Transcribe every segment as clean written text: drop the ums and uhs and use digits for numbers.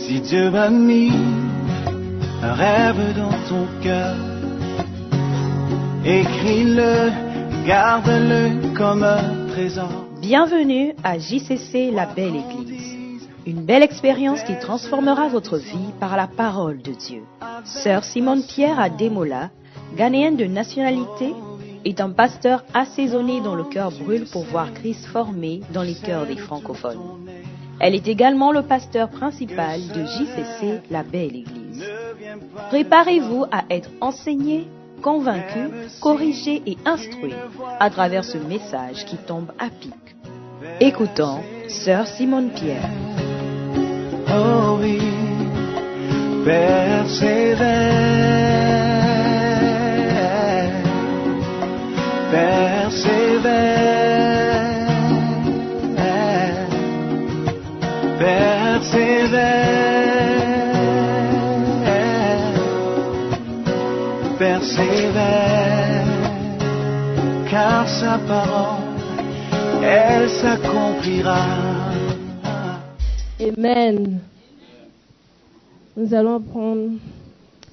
Si Dieu a mis un rêve dans ton cœur, écris-le, garde-le comme un trésor. Bienvenue à JCC La Belle Église. Une belle expérience qui transformera votre vie par la parole de Dieu. Sœur Simone Pierre Ademola, ghanéenne de nationalité, est un pasteur assaisonné dont le cœur brûle pour voir Christ formé dans les cœurs des francophones. Elle est également le pasteur principal de JCC La Belle Église. Préparez-vous à être enseigné, convaincu, corrigé et instruit à travers ce message qui tombe à pic. Écoutons Sœur Simone Pierre. Oh oui, persévère, persévère, persévère, persévère, car sa parole, elle s'accomplira. Amen. Nous allons prendre,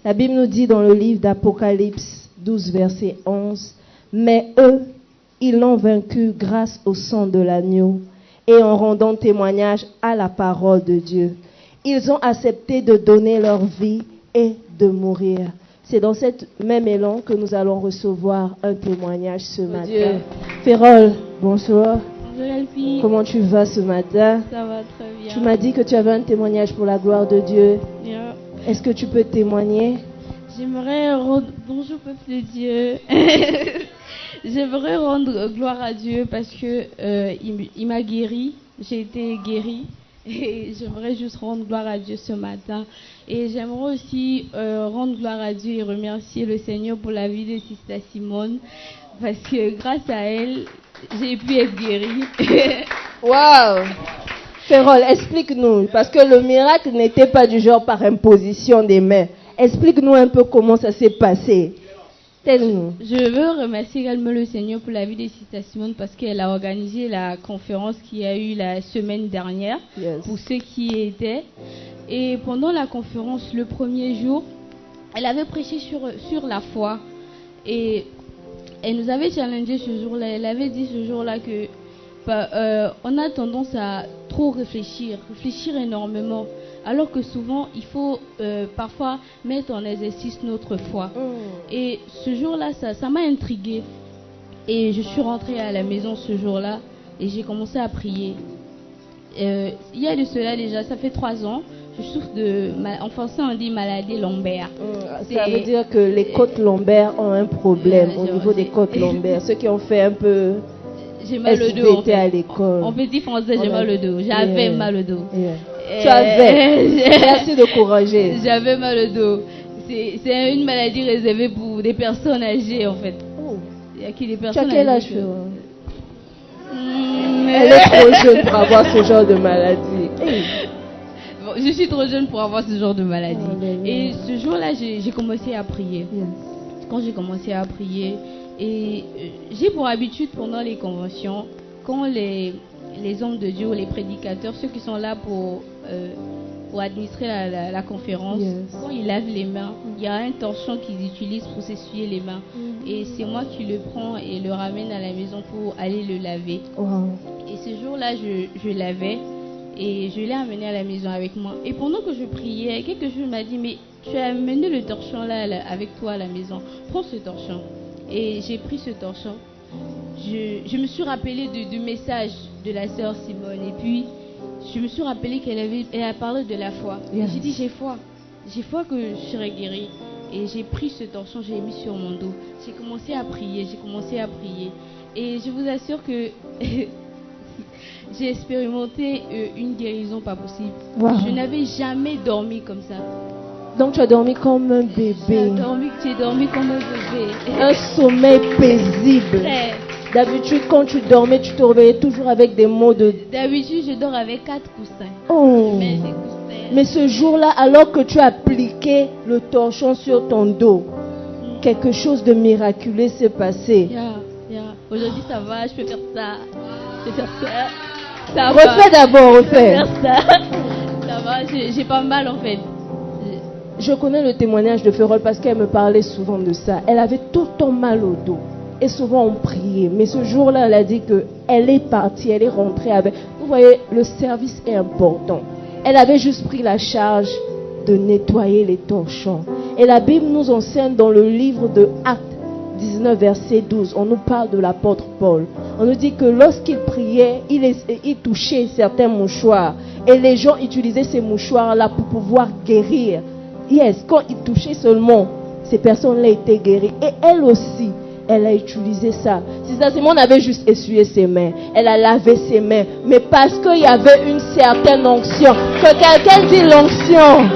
la Bible nous dit dans le livre d'Apocalypse 12, verset 11, « Mais eux, ils l'ont vaincu grâce au sang de l'agneau et en rendant témoignage à la parole de Dieu. Ils ont accepté de donner leur vie et de mourir. » C'est dans cet même élan que nous allons recevoir un témoignage ce matin. Dieu. Férol, bonsoir. Bonjour Elfie. Comment tu vas ce matin? Ça va très bien. Tu m'as dit que tu avais un témoignage pour la gloire de Dieu. Bien. Est-ce que tu peux témoigner? J'aimerais rendre... Bonjour peuple de Dieu. J'aimerais rendre gloire à Dieu parce que il m'a guéri. J'ai été guérie. Et j'aimerais juste rendre gloire à Dieu ce matin. Et j'aimerais aussi rendre gloire à Dieu et remercier le Seigneur pour la vie de Sister Simone. Parce que grâce à elle, j'ai pu être guérie. Waouh! Férol, explique-nous, parce que le miracle n'était pas du genre par imposition des mains. Explique-nous un peu comment ça s'est passé. Telle-nous. Je veux remercier également le Seigneur pour la vie de Sister Simone parce qu'elle a organisé la conférence qu'il y a eu la semaine dernière pour ceux qui y étaient. Et pendant la conférence, le premier jour, elle avait prêché sur la foi. Et elle nous avait challengé ce jour-là. Elle avait dit ce jour-là que on a tendance à trop réfléchir énormément. Alors que souvent, il faut parfois mettre en exercice notre foi. Et ce jour-là, ça m'a intriguée. Et je suis rentrée à la maison ce jour-là et j'ai commencé à prier. Il y a de cela déjà, ça fait 3 ans. Je souffre en français on dit maladie lombaire. Ça veut dire que les côtes lombaires ont un problème au niveau des côtes lombaires. Ceux qui ont fait un peu... J'ai mal au dos. En fait. À l'école. En petit français, j'ai mal au dos. J'avais mal au dos. Tu avais. Merci de courager. J'avais mal au dos. C'est une maladie réservée pour des personnes âgées, en fait. Il y a qui des personnes tu as quel âge? Elle est trop jeune pour avoir ce genre de maladie. Bon, je suis trop jeune pour avoir ce genre de maladie. Et ce jour-là, j'ai commencé à prier. Quand j'ai commencé à prier, et j'ai pour habitude pendant les conventions, quand les hommes de Dieu ou les prédicateurs, ceux qui sont là pour administrer la conférence, quand ils lavent les mains, il y a un torchon qu'ils utilisent pour s'essuyer les mains. Et c'est moi qui le prends et le ramène à la maison pour aller le laver. Et ce jour-là, je lavais et je l'ai amené à la maison avec moi. Et pendant que je priais, quelque chose m'a dit, mais tu as amené le torchon là avec toi à la maison. Prends ce torchon. Et j'ai pris ce torchon. Je me suis rappelé du message de la sœur Simone. Et puis, je me suis rappelé qu'elle a parlé de la foi. Et j'ai dit, j'ai foi. J'ai foi que je serai guérie. Et j'ai pris ce torchon, j'ai mis sur mon dos. J'ai commencé à prier. Et je vous assure que j'ai expérimenté une guérison pas possible. Je n'avais jamais dormi comme ça. Donc tu as dormi comme un bébé. J'ai dormi comme un bébé. Un sommeil paisible. D'habitude, quand tu dormais, tu te réveillais toujours avec des maux de... D'habitude, je dors avec 4 coussins. Mais ce jour-là, alors que tu as appliqué le torchon sur ton dos, quelque chose de miraculeux s'est passé. Aujourd'hui, ça va, je peux faire ça. Refais d'abord, refais. Ça va, je j'ai pas mal en fait. Je connais le témoignage de Férol parce qu'elle me parlait souvent de ça. Elle avait tout le temps mal au dos. Et souvent on priait. Mais ce jour-là, elle a dit qu'elle est partie, elle est rentrée avec... Vous voyez, le service est important. Elle avait juste pris la charge de nettoyer les torchons. Et la Bible nous enseigne dans le livre de Actes 19, verset 12. On nous parle de l'apôtre Paul. On nous dit que lorsqu'il priait, il touchait certains mouchoirs. Et les gens utilisaient ces mouchoirs-là pour pouvoir guérir. Yes, quand il touchait seulement, ces personnes-là étaient guéries. Et elle aussi, elle a utilisé ça. Sister Simone avait juste essuyé ses mains. Elle a lavé ses mains. Mais parce qu'il y avait une certaine onction. Que quelqu'un dit l'onction.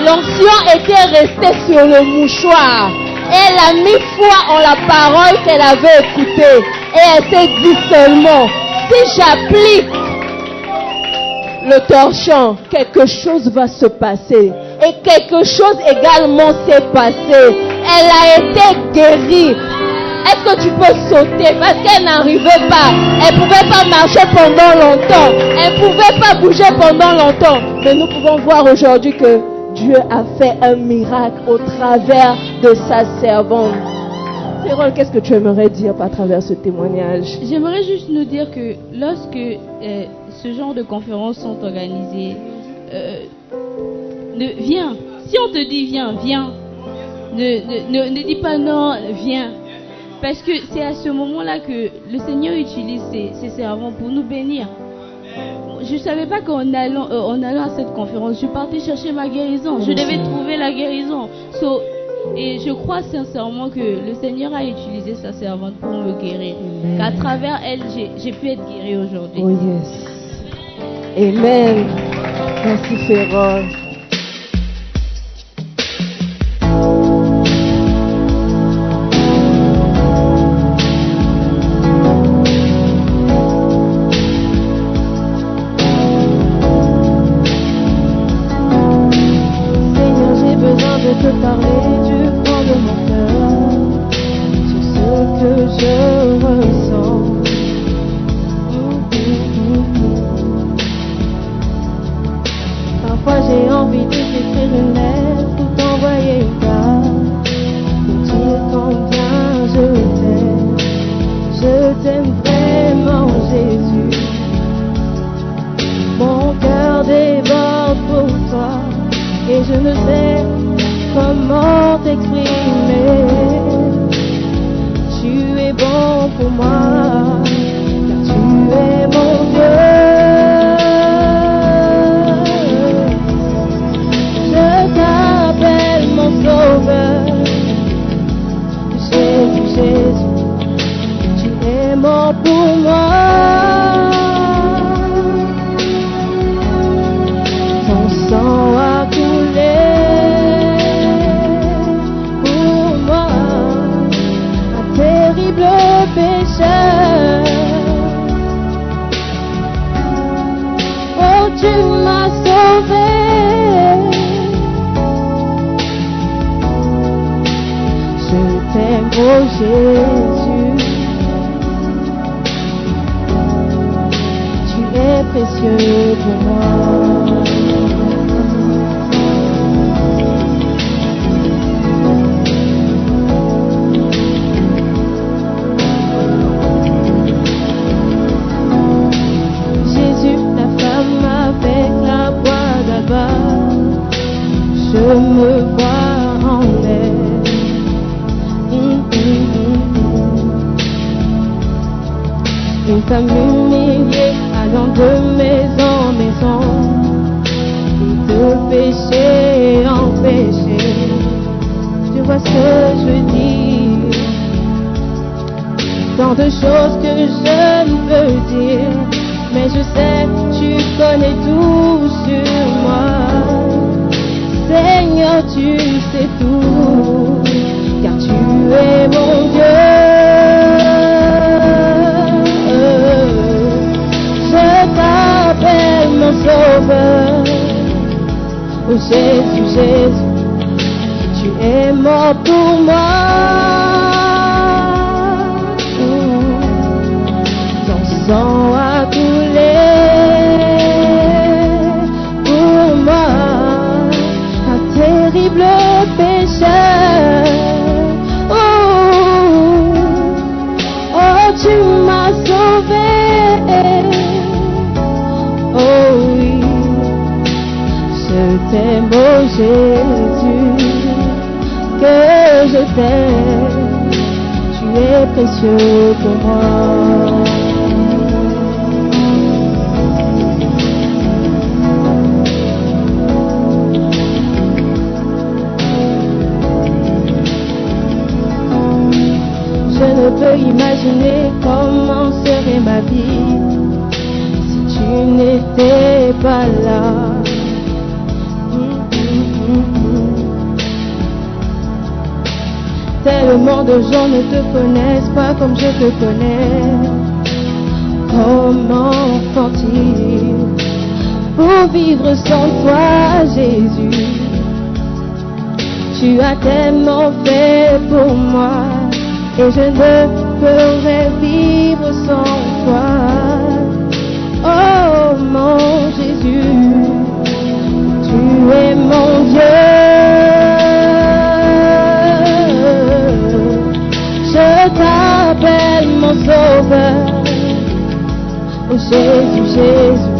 L'onction était restée sur le mouchoir. Elle a mis foi en la parole qu'elle avait écoutée. Et elle s'est dit seulement, si j'applique le torchon, quelque chose va se passer. Et quelque chose également s'est passé. Elle a été guérie. Est-ce que tu peux sauter? Parce qu'elle n'arrivait pas. Elle ne pouvait pas marcher pendant longtemps. Elle ne pouvait pas bouger pendant longtemps. Mais nous pouvons voir aujourd'hui que Dieu a fait un miracle au travers de sa servante. Férol, qu'est-ce que tu aimerais dire à travers ce témoignage? J'aimerais juste nous dire que lorsque ce genre de conférences sont organisées, viens. Si on te dit viens, viens. Ne dis pas non, viens. Parce que c'est à ce moment-là que le Seigneur utilise ses servants pour nous bénir. Je ne savais pas qu'en allant à cette conférence, je partais chercher ma guérison. Je devais trouver la guérison. Et je crois sincèrement que le Seigneur a utilisé sa servante pour me guérir. Qu'à travers elle, j'ai pu être guérie aujourd'hui. Oh yes. Amen. Merci Férol. Sang a coulé pour moi. terrible pécheur. Oh, oh, tu m'as sauvé. Oh oui, je t'aime, oh Jésus, que je t'aime. Tu es précieux pour moi. Je ne peux imaginer comment serait ma vie si tu n'étais pas là. Tellement de gens ne te connaissent pas comme je te connais. Comment font-ils pour vivre sans toi, Jésus? Tu as tellement fait pour moi et je ne pourrais vivre sans toi. Oh mon Jésus, tu es mon Dieu. Je t'appelle mon sauveur. Oh Jésus, Jésus,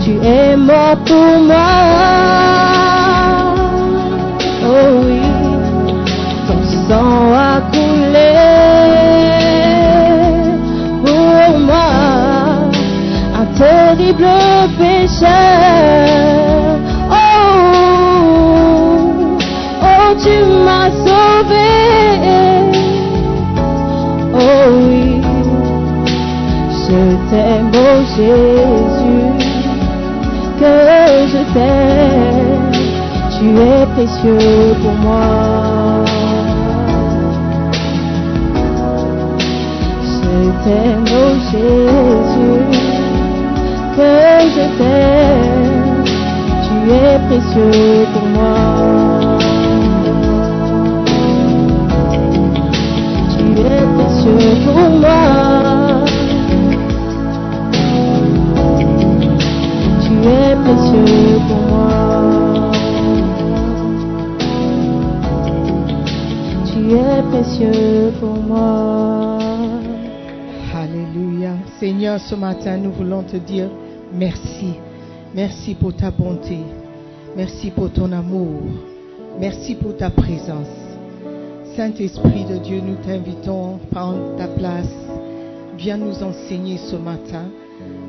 tu es mort pour moi. Oh oui, ton sang a coulé pour moi. Un terrible pécheur. Oh, oh, tu m'as sauvé. Oh oui, je t'aime, oh Jésus, que je t'aime. Tu es précieux pour moi. Je t'aime, oh Jésus, que je t'aime. Tu es précieux pour moi. Tu es précieux pour moi. Tu es précieux pour moi. Tu es précieux pour moi. Alléluia. Seigneur, ce matin, nous voulons te dire merci. Merci pour ta bonté. Merci pour ton amour. Merci pour ta présence. Saint-Esprit de Dieu, nous t'invitons, prendre ta place. Viens nous enseigner ce matin.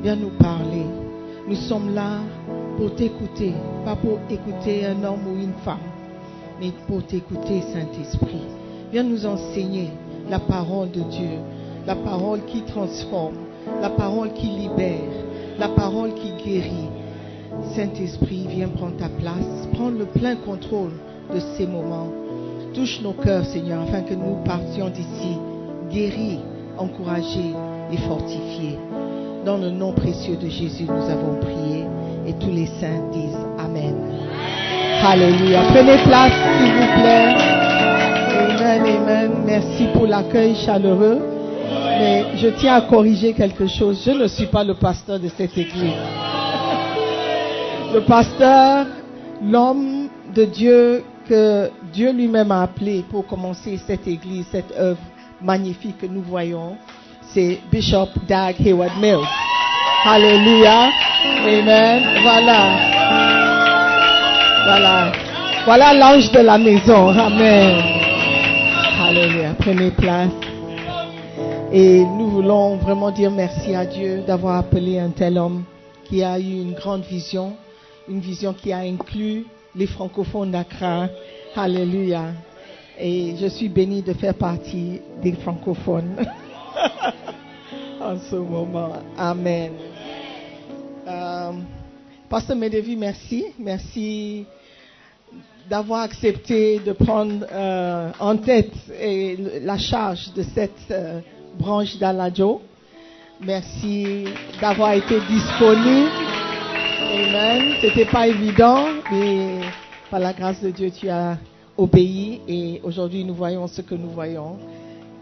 Viens nous parler. Nous sommes là pour t'écouter, pas pour écouter un homme ou une femme, mais pour t'écouter, Saint-Esprit. Viens nous enseigner la parole de Dieu, la parole qui transforme, la parole qui libère, la parole qui guérit. Saint-Esprit, viens prendre ta place, prends le plein contrôle de ces moments. Touche nos cœurs, Seigneur, afin que nous partions d'ici guéris, encouragés et fortifiés. Dans le nom précieux de Jésus, nous avons prié et tous les saints disent Amen. Alléluia. Prenez place, s'il vous plaît. Amen, amen. Merci pour l'accueil chaleureux. Mais je tiens à corriger quelque chose. Je ne suis pas le pasteur de cette église. Le pasteur, l'homme de Dieu que Dieu lui-même a appelé pour commencer cette église, cette œuvre magnifique que nous voyons, c'est Bishop Dag Heward-Mills. Alléluia. Amen. Voilà l'ange de la maison. Amen. Alléluia. Prenez place. Et nous voulons vraiment dire merci à Dieu d'avoir appelé un tel homme qui a eu une grande vision, une vision qui a inclus les francophones d'Accra. Alléluia. Et je suis bénie de faire partie des francophones en ce moment. Amen. Pasteur Medevi, merci. Merci d'avoir accepté de prendre en tête la charge de cette branche d'Aladjo. Merci d'avoir été disponible. Amen. C'était pas évident, mais par la grâce de Dieu, tu as obéi et aujourd'hui nous voyons ce que nous voyons.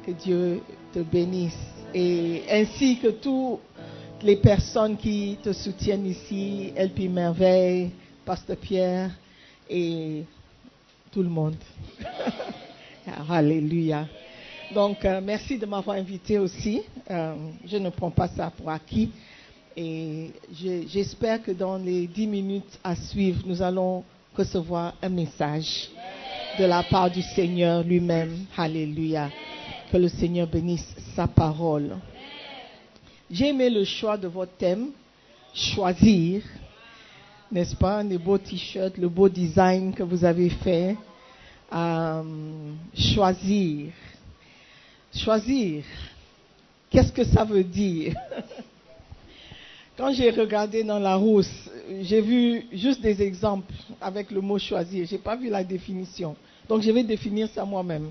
Que Dieu te bénisse et ainsi que toutes les personnes qui te soutiennent ici, LP Merveille, Pasteur Pierre et tout le monde. Alléluia. Donc, merci de m'avoir invité aussi. Je ne prends pas ça pour acquis. Et j'espère que dans les 10 minutes à suivre, nous allons recevoir un message de la part du Seigneur lui-même. Alléluia. Que le Seigneur bénisse sa parole. J'ai aimé le choix de votre thème, choisir. N'est-ce pas? Les beaux t-shirts, le beau design que vous avez fait. Choisir. Choisir. Qu'est-ce que ça veut dire? Quand j'ai regardé dans la rousse, j'ai vu juste des exemples avec le mot choisir. Je n'ai pas vu la définition. Donc, je vais définir ça moi-même.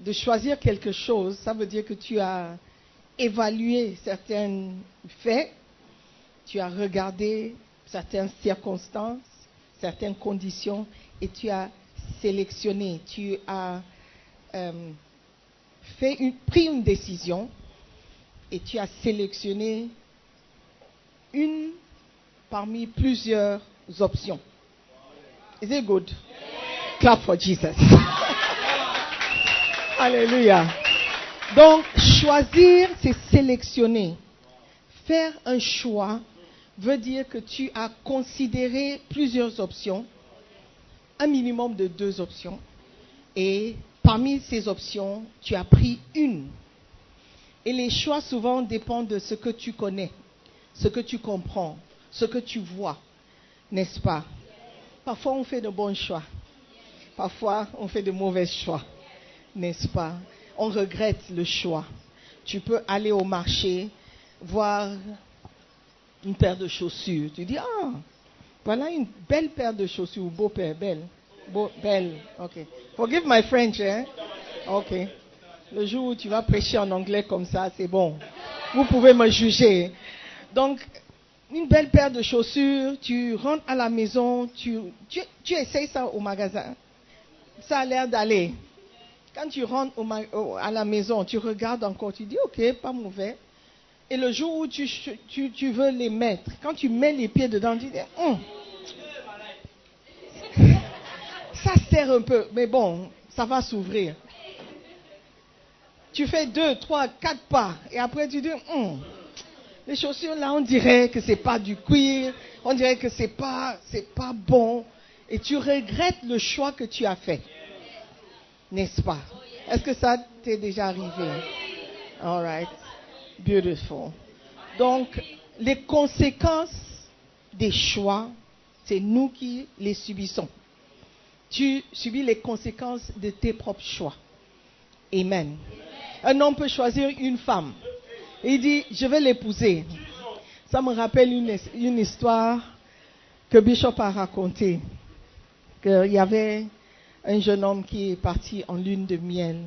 De choisir quelque chose, ça veut dire que tu as évalué certains faits, tu as regardé certaines circonstances, certaines conditions et tu as sélectionné, tu as pris une décision et tu as sélectionné une parmi plusieurs options. Is it good? Clap for Jesus. Alléluia. Donc, choisir, c'est sélectionner. Faire un choix veut dire que tu as considéré plusieurs options, un minimum de 2 options, et parmi ces options, tu as pris une. Et les choix souvent dépendent de ce que tu connais, ce que tu comprends, ce que tu vois, n'est-ce pas? Parfois, on fait de bons choix. Parfois, on fait de mauvais choix, n'est-ce pas? On regrette le choix. Tu peux aller au marché, voir une paire de chaussures. Tu dis, ah, voilà une belle paire de chaussures, ou beau paire, belle. Belle, ok. Forgive my French, hein? Ok. Le jour où tu vas prêcher en anglais comme ça, c'est bon. Vous pouvez me juger. Donc, une belle paire de chaussures, tu rentres à la maison, tu essayes ça au magasin. Ça a l'air d'aller. Quand tu rentres à la maison, tu regardes encore, tu dis, ok, pas mauvais. Et le jour où tu veux les mettre, quand tu mets les pieds dedans, tu dis, ça serre un peu, mais bon, ça va s'ouvrir. Tu fais 2, 3, 4 pas, et après tu dis, les chaussures là, on dirait que c'est pas du cuir, on dirait que c'est pas bon, et tu regrettes le choix que tu as fait, n'est-ce pas? Est-ce que ça t'est déjà arrivé? All right, beautiful. Donc, les conséquences des choix, c'est nous qui les subissons. Tu subis les conséquences de tes propres choix. Amen. Un homme peut choisir une femme. Et il dit, je vais l'épouser. Ça me rappelle une histoire que Bishop a racontée. Qu'il y avait un jeune homme qui est parti en lune de miel.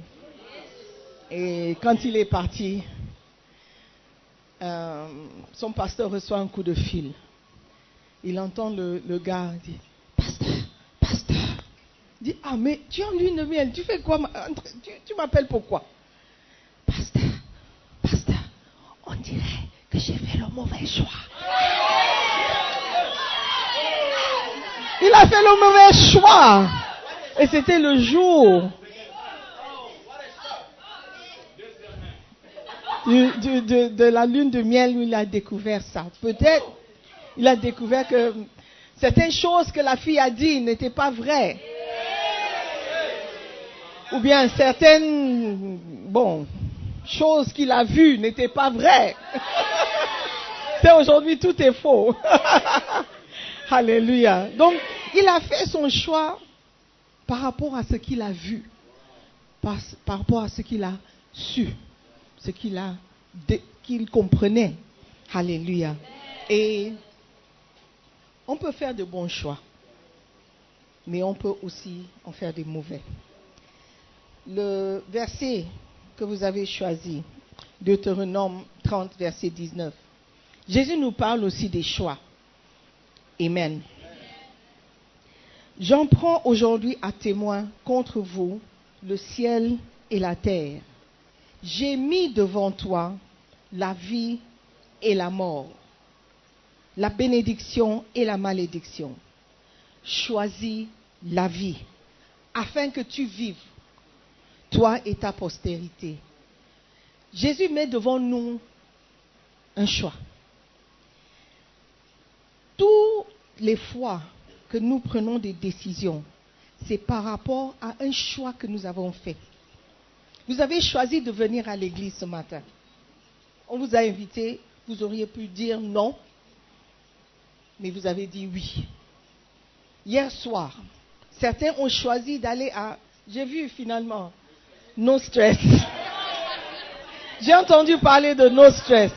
Et quand il est parti, son pasteur reçoit un coup de fil. Il entend le gars dire, pasteur. Il dit, ah mais tu es en lune de miel, tu fais quoi? Tu m'appelles pourquoi? Pasteur, on dirait que j'ai fait le mauvais choix. Il a fait le mauvais choix. Et c'était le jour de la lune de miel où il a découvert ça. Peut-être il a découvert que certaines choses que la fille a dit n'étaient pas vraies. Ou bien certaines, choses qu'il a vues n'étaient pas vraies. C'est aujourd'hui, tout est faux. Alléluia. Donc, il a fait son choix par rapport à ce qu'il a vu, par rapport à ce qu'il a su, ce qu'il comprenait. Alléluia. Et on peut faire de bons choix, mais on peut aussi en faire des mauvais. Le verset que vous avez choisi, Deutéronome 30, verset 19. Jésus nous parle aussi des choix. Amen. J'en prends aujourd'hui à témoin contre vous le ciel et la terre. J'ai mis devant toi la vie et la mort, la bénédiction et la malédiction. choisi la vie, afin que tu vives, toi et ta postérité. Jésus met devant nous un choix. Toutes les fois que nous prenons des décisions, c'est par rapport à un choix que nous avons fait. Vous avez choisi de venir à l'église ce matin. On vous a invité, vous auriez pu dire non, mais vous avez dit oui. Hier soir, certains ont choisi d'aller à... J'ai vu finalement, No Stress. J'ai entendu parler de No Stress.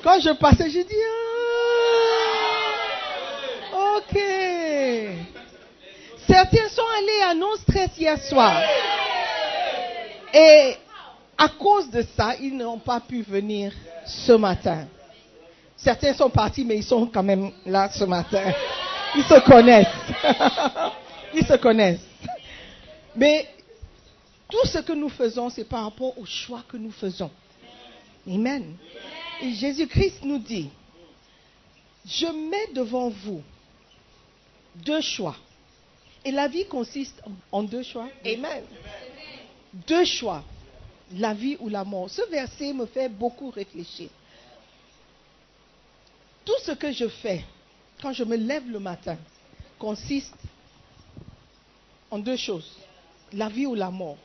Quand je passais, j'ai dit, ah, ok. Certains sont allés à No Stress hier soir. Et à cause de ça, ils n'ont pas pu venir ce matin. Certains sont partis, mais ils sont quand même là ce matin. Ils se connaissent. Ils se connaissent. Mais tout ce que nous faisons, c'est par rapport au choix que nous faisons. Amen. Et Jésus-Christ nous dit, je mets devant vous 2 choix. Et la vie consiste en 2 choix. Amen. 2 choix. La vie ou la mort. Ce verset me fait beaucoup réfléchir. Tout ce que je fais quand je me lève le matin consiste en 2 choses. La vie ou la mort.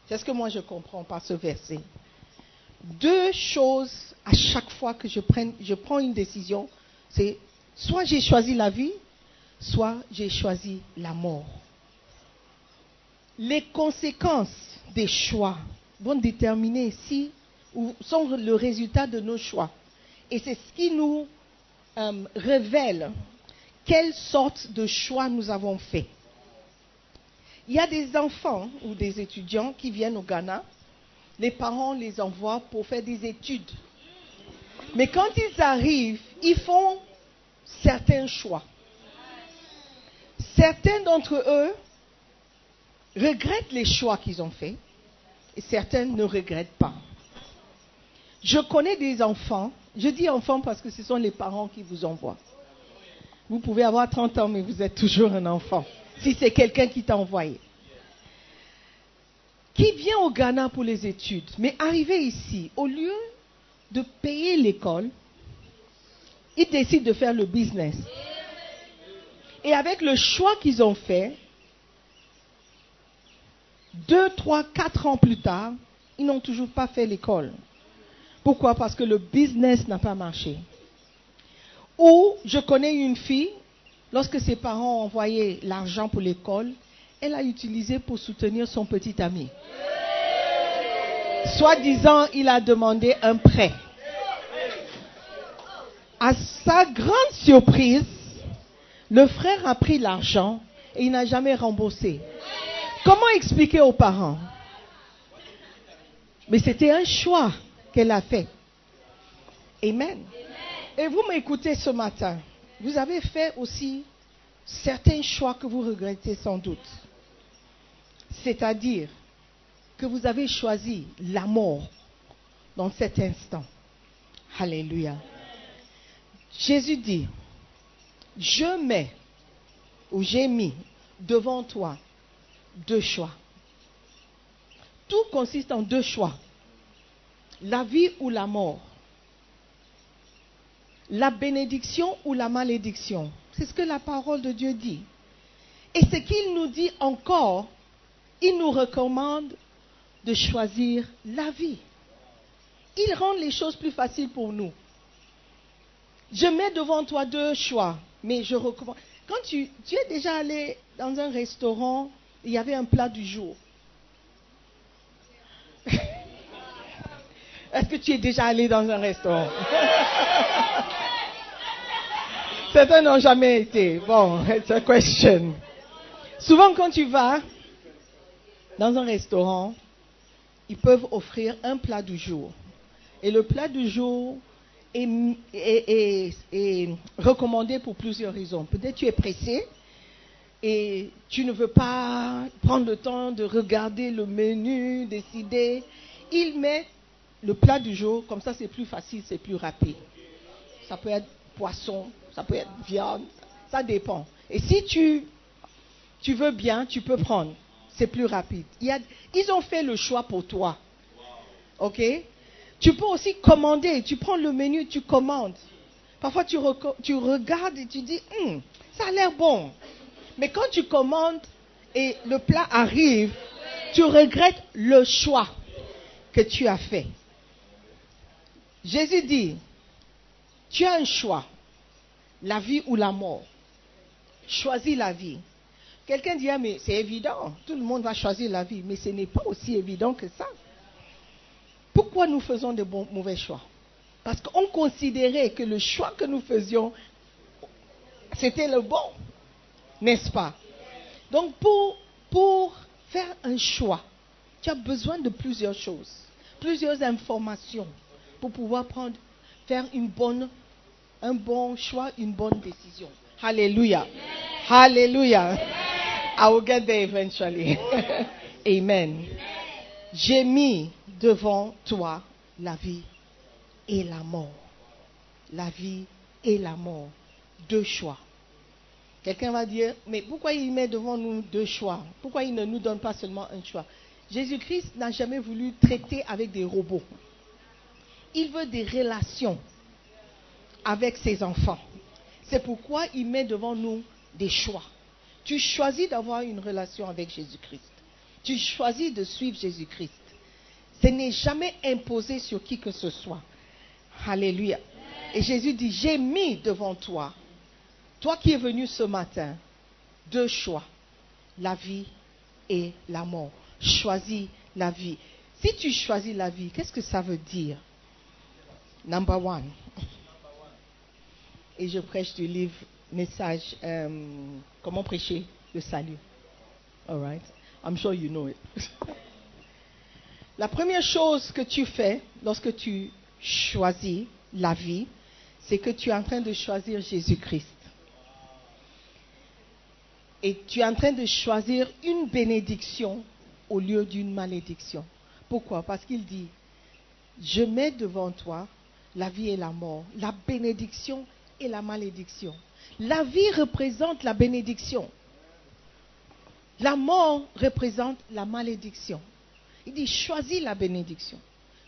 C'est ce que moi je comprends par ce verset. 2 choses à chaque fois que je prends une décision, c'est soit j'ai choisi la vie, soit j'ai choisi la mort. Les conséquences des choix vont déterminer si ou sont le résultat de nos choix. Et c'est ce qui nous révèle quelle sorte de choix nous avons fait. Il y a des enfants ou des étudiants qui viennent au Ghana. Les parents les envoient pour faire des études. Mais quand ils arrivent, ils font certains choix. Certains d'entre eux regrettent les choix qu'ils ont faits et certains ne regrettent pas. Je connais des enfants, je dis enfants parce que ce sont les parents qui vous envoient. Vous pouvez avoir 30 ans mais vous êtes toujours un enfant, si c'est quelqu'un qui t'a envoyé. Qui vient au Ghana pour les études, mais arrivé ici, au lieu de payer l'école, ils décident de faire le business. Et avec le choix qu'ils ont fait, 2, 3, 4 ans plus tard, ils n'ont toujours pas fait l'école. Pourquoi? Parce que le business n'a pas marché. Ou, je connais une fille, lorsque ses parents ont envoyé l'argent pour l'école, elle a utilisé pour soutenir son petit ami. Soi-disant, il a demandé un prêt. À sa grande surprise, le frère a pris l'argent et il n'a jamais remboursé. Comment expliquer aux parents? Mais c'était un choix qu'elle a fait. Amen. Et vous m'écoutez ce matin. Vous avez fait aussi certains choix que vous regrettez sans doute. C'est-à-dire que vous avez choisi la mort dans cet instant. Alléluia. Jésus dit, je mets ou j'ai mis devant toi 2 choix. Tout consiste en 2 choix. La vie ou la mort. La bénédiction ou la malédiction. C'est ce que la parole de Dieu dit. Et ce qu'il nous dit encore, il nous recommande de choisir la vie. Il rend les choses plus faciles pour nous. Je mets devant toi 2 choix, mais je recommande. Quand tu es déjà allé dans un restaurant, il y avait un plat du jour. Est-ce que tu es déjà allé dans un restaurant? Certains n'ont jamais été. Bon, it's a question. Souvent, quand tu vas dans un restaurant, ils peuvent offrir un plat du jour. Et le plat du jour est recommandé pour plusieurs raisons. Peut-être tu es pressé et tu ne veux pas prendre le temps de regarder le menu, décider. Ils mettent le plat du jour, comme ça c'est plus facile, c'est plus rapide. Ça peut être poisson, ça peut être viande, Ça dépend. Et si tu veux bien, tu peux prendre. C'est plus rapide. Ils ont fait le choix pour toi. OK? Tu peux aussi commander. Tu prends le menu, tu commandes. Parfois, tu regardes et tu dis, ça a l'air bon. Mais quand tu commandes et le plat arrive, tu regrettes le choix que tu as fait. Jésus dit, tu as un choix, la vie ou la mort. Choisis la vie. Quelqu'un dit, mais c'est évident, tout le monde va choisir la vie, mais ce n'est pas aussi évident que ça. Pourquoi nous faisons de mauvais choix? Parce qu'on considérait que le choix que nous faisions, c'était le bon, n'est-ce pas? Donc pour faire un choix, tu as besoin de plusieurs choses, plusieurs informations pour pouvoir faire un bon choix, une bonne décision. Alléluia. Alléluia. I will get there eventually. Amen. J'ai mis devant toi la vie et la mort. La vie et la mort. Deux choix. Quelqu'un va dire, mais pourquoi il met devant nous deux choix? Pourquoi il ne nous donne pas seulement un choix? Jésus-Christ n'a jamais voulu traiter avec des robots. Il veut des relations avec ses enfants. C'est pourquoi il met devant nous des choix. Tu choisis d'avoir une relation avec Jésus-Christ. Tu choisis de suivre Jésus-Christ. Ce n'est jamais imposé sur qui que ce soit. Alléluia. Et Jésus dit, j'ai mis devant toi, toi qui es venu ce matin, deux choix, la vie et la mort. Choisis la vie. Si tu choisis la vie, qu'est-ce que ça veut dire? Number one. Et je prêche du livre Message, comment prêcher le salut. All right. I'm sure you know it. La première chose que tu fais lorsque tu choisis la vie, c'est que tu es en train de choisir Jésus-Christ. Et tu es en train de choisir une bénédiction au lieu d'une malédiction. Pourquoi? Parce qu'il dit, je mets devant toi la vie et la mort, la bénédiction et la malédiction. La vie représente la bénédiction. La mort représente la malédiction. Il dit, choisis la bénédiction,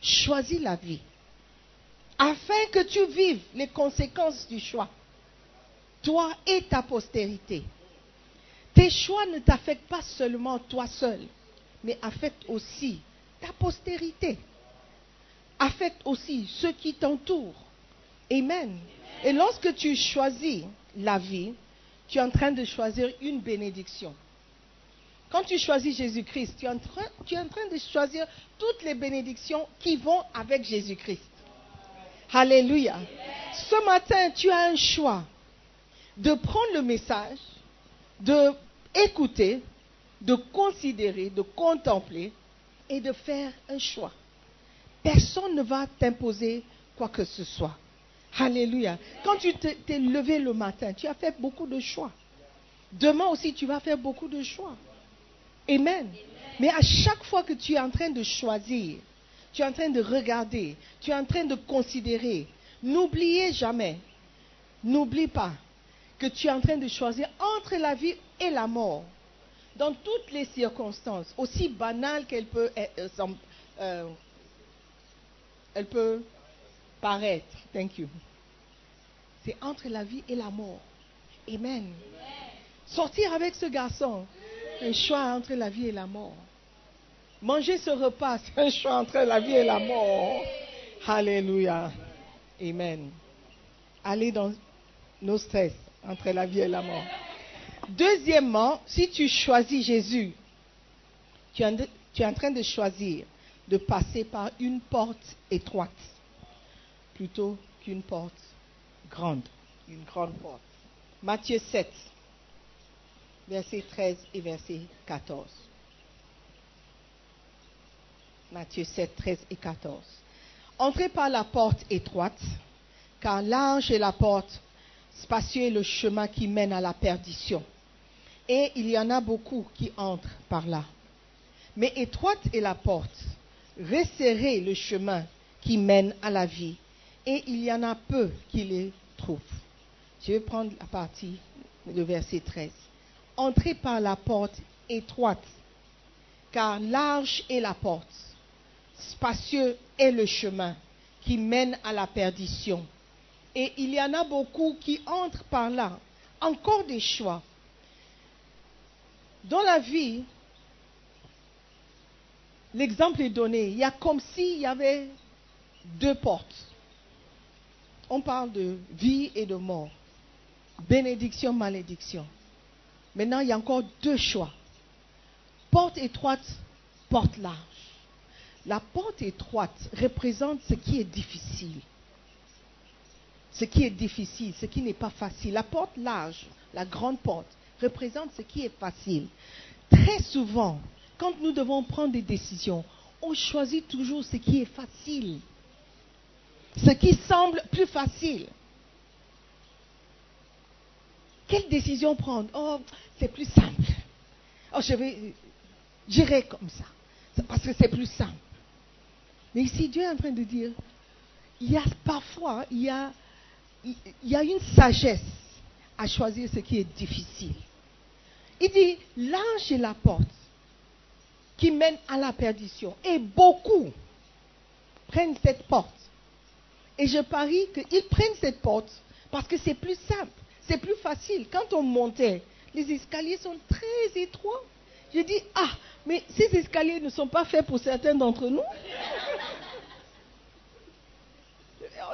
choisis la vie, afin que tu vives les conséquences du choix, toi et ta postérité. Tes choix ne t'affectent pas seulement toi seul, mais affectent aussi ta postérité, affectent aussi ceux qui t'entourent. Amen. Et lorsque tu choisis la vie, tu es en train de choisir une bénédiction. Quand tu choisis Jésus-Christ, tu es en train de choisir toutes les bénédictions qui vont avec Jésus-Christ. Alléluia. Ce matin, tu as un choix de prendre le message, de écouter, de considérer, de contempler et de faire un choix. Personne ne va t'imposer quoi que ce soit. Alléluia. Quand tu t'es levé le matin, tu as fait beaucoup de choix. Demain aussi, tu vas faire beaucoup de choix. Amen. Mais à chaque fois que tu es en train de choisir, tu es en train de regarder, tu es en train de considérer, n'oubliez jamais, n'oublie pas que tu es en train de choisir entre la vie et la mort. Dans toutes les circonstances, aussi banales qu'elle peut paraître. Thank you. C'est entre la vie et la mort. Amen. Sortir avec ce garçon, un choix entre la vie et la mort. Manger ce repas, c'est un choix entre la vie et la mort. Alléluia. Amen. Aller dans nos stress entre la vie et la mort. Deuxièmement, si tu choisis Jésus, tu es en train de choisir de passer par une porte étroite plutôt qu'une porte grande, une grande porte. Matthieu 7, versets 13 et verset 14. Matthieu 7, 13 et 14. Entrez par la porte étroite, car large est la porte, spacieux est le chemin qui mène à la perdition. Et il y en a beaucoup qui entrent par là. Mais étroite est la porte, resserré le chemin qui mène à la vie, et il y en a peu qui les trouvent. Je vais prendre la partie, le verset 13. Entrez par la porte étroite, car large est la porte, spacieux est le chemin qui mène à la perdition. Et il y en a beaucoup qui entrent par là. Encore des choix. Dans la vie, l'exemple est donné. Il y a comme s'il y avait deux portes. On parle de vie et de mort. Bénédiction, malédiction. Maintenant, il y a encore deux choix. Porte étroite, porte large. La porte étroite représente ce qui est difficile. Ce qui est difficile, ce qui n'est pas facile. La porte large, la grande porte, représente ce qui est facile. Très souvent, quand nous devons prendre des décisions, on choisit toujours ce qui est facile. Ce qui semble plus facile. Quelle décision prendre? Oh, c'est plus simple. Oh, j'irai comme ça. C'est parce que c'est plus simple. Mais ici, Dieu est en train de dire, parfois, il y a une sagesse à choisir ce qui est difficile. Il dit, large est la porte qui mène à la perdition. Et beaucoup prennent cette porte. Et je parie qu'ils prennent cette porte parce que c'est plus simple, c'est plus facile. Quand on montait, les escaliers sont très étroits. Je dis, mais ces escaliers ne sont pas faits pour certains d'entre nous.